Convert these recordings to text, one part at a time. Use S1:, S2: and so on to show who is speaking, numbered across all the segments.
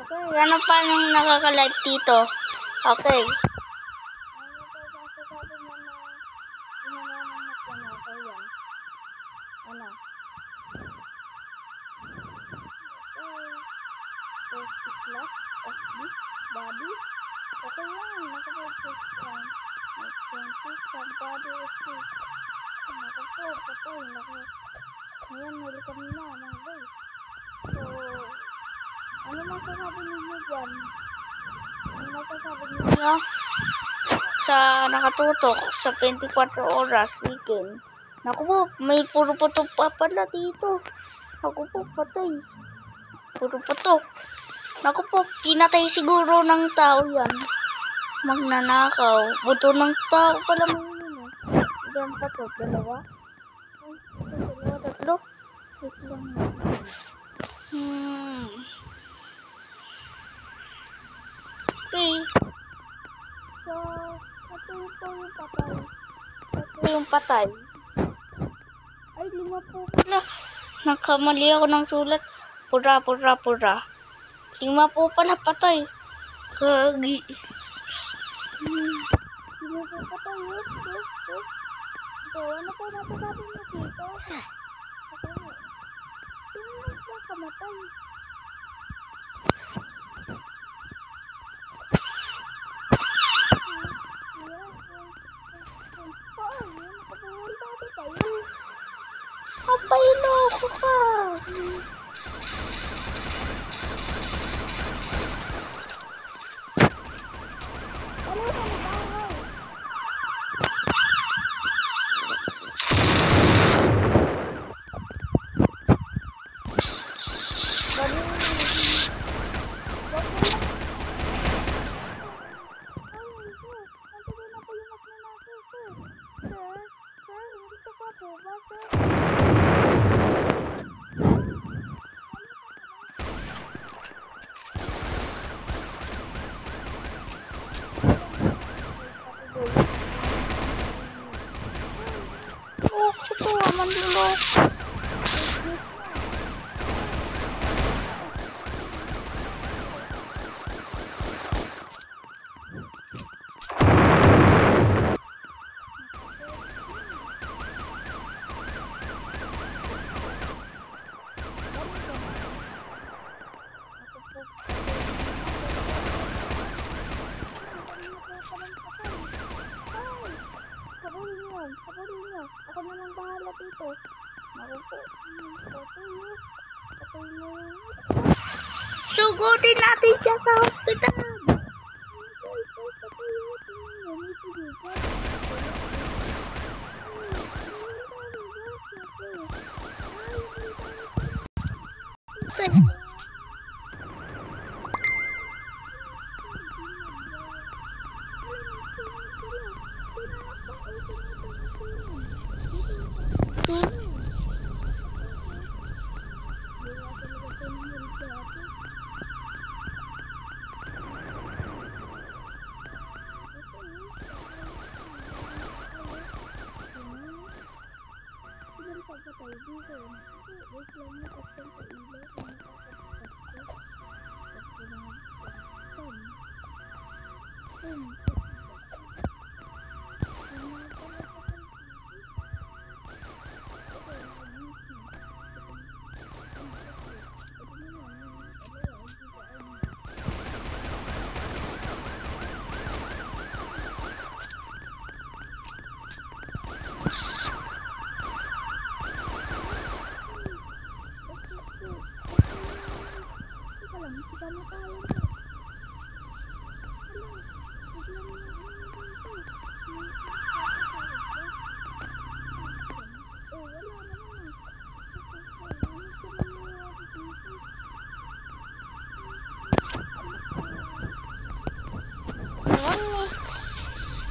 S1: Okay, ano pa yung nakaka-live dito? Okay. Ano pa sasasabi mo na ginagawa ng magnanakaw yan? Ano? Okay. Class, FB, body. Okay yan, nakapag-post yan. Expensive, somebody is sick. Naku po, patay, naku. Ayan, welcome na mga guys. So, ano masasabi ninyo dyan? Ano masasabi ninyo sa nakatutok sa 24 oras weekend? Naku po, may puro putok pa pala dito. Naku po, patay. Puro putok. Naku po, kinatay siguro ng tao yan. Magnanakaw. Buto ng tao pala mo yun. Ilan pa to? Dalawa? Ay, dalawa, tatlo. Wait lang. Okay. So, ito yung patay. Ito yung patay. Ay, 5 po pala. Nakamali ako ng sulat. Pura. 5 po pala patay. Kagi. 5 po patay. Yes. So, ano po masasabi mo dito? Okay. Sino nagkakamatay? Abay, loko ka. Ito, manlulok. Habulin niyo. Ako na lang bahala dito. Naku po. Patay mo. Sugutin natin siya sa hospital.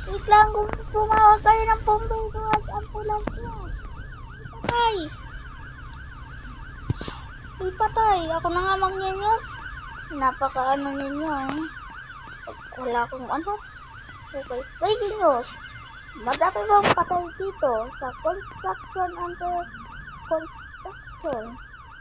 S1: Wait lang, kung bumawag kayo ng Bombay at ambulance nyo. Patay! Uy, patay! Ako na nga mangyanyas. Napaka-ano ninyo, eh. Wala akong ano. Okay. Breaking news. Madami bang patay dito sa construction under construction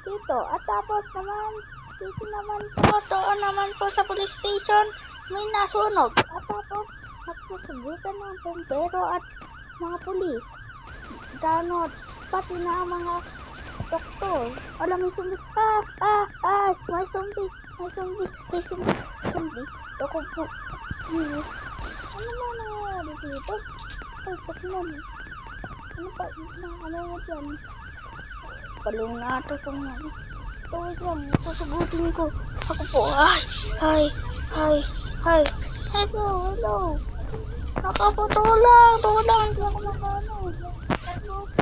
S1: dito. At tapos naman, Dito naman po, doon naman po sa police station, may nasunog. At tapos, nagsusugutan ng bumbero at mga pulis. Ganot, pati na ang mga doktor. Alam, may zombie. May zombie. Ako po. Ano ba nangyayari dito? Ay, Pokemon. Ano pa? Ano nga dyan? Palong na ito itong ano. Ito dyan. Sasagutin ko. Ako po. Hi. Hello. Ako po, tulang. Hindi ako makano.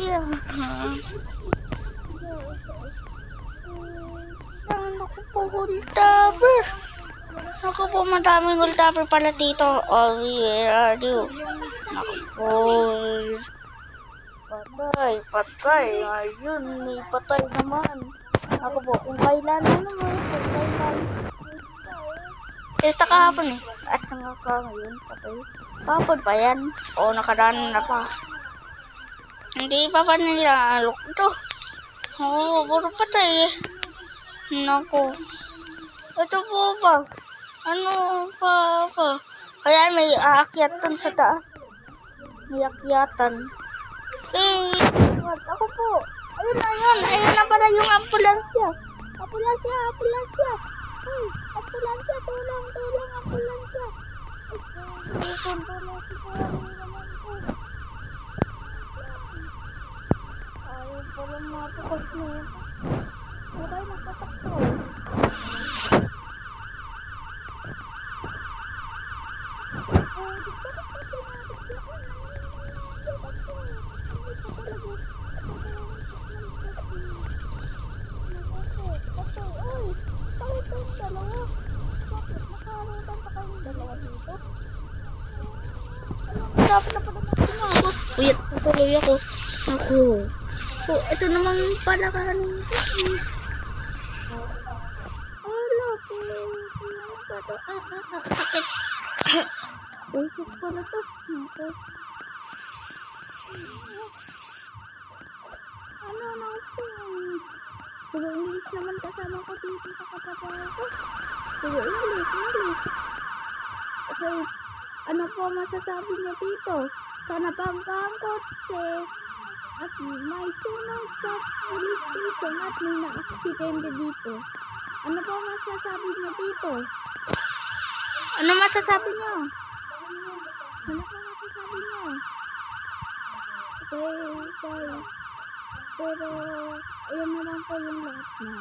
S1: Yeah. Ako po, hultaber. Ako po, madaming hultaber pala dito. Oh, where are you? Ako po. Patay. Ayun, may patay naman. Ako po, kung kailan naman. Testa kahapon eh. At nangaka ngayon, patay. Kahapon pa yan. O, nakadaan na pa. Hindi pa nilalok ito. Oo, puro patay eh. Naku. Ito po ba? Ano pa? Kaya may aakyat dun sa taas. May akyatan. Ako po. Ayun na pala yung ambulansya. Ambulansya. Ay, ambulansya. Tulong, ambulansya. Ayun pala matukos na yun. Okay, nagtatakto. Dapat na pala ako. Uy, tuloy ako. So, ito naman pala kanin. Sakit. Usok pala to. Ano po? Puro English naman kasama ko dito sa katrabaho ko. Puro English. Okay. Ano po masasabi niyo dito? Sana banggang kotse at may sunog sa police station at may na-aksidente dito. Ano po masasabi niyo dito? Ano masasabi niyo? Okay, sorry. Pero, ayan na lang po yung lahat na.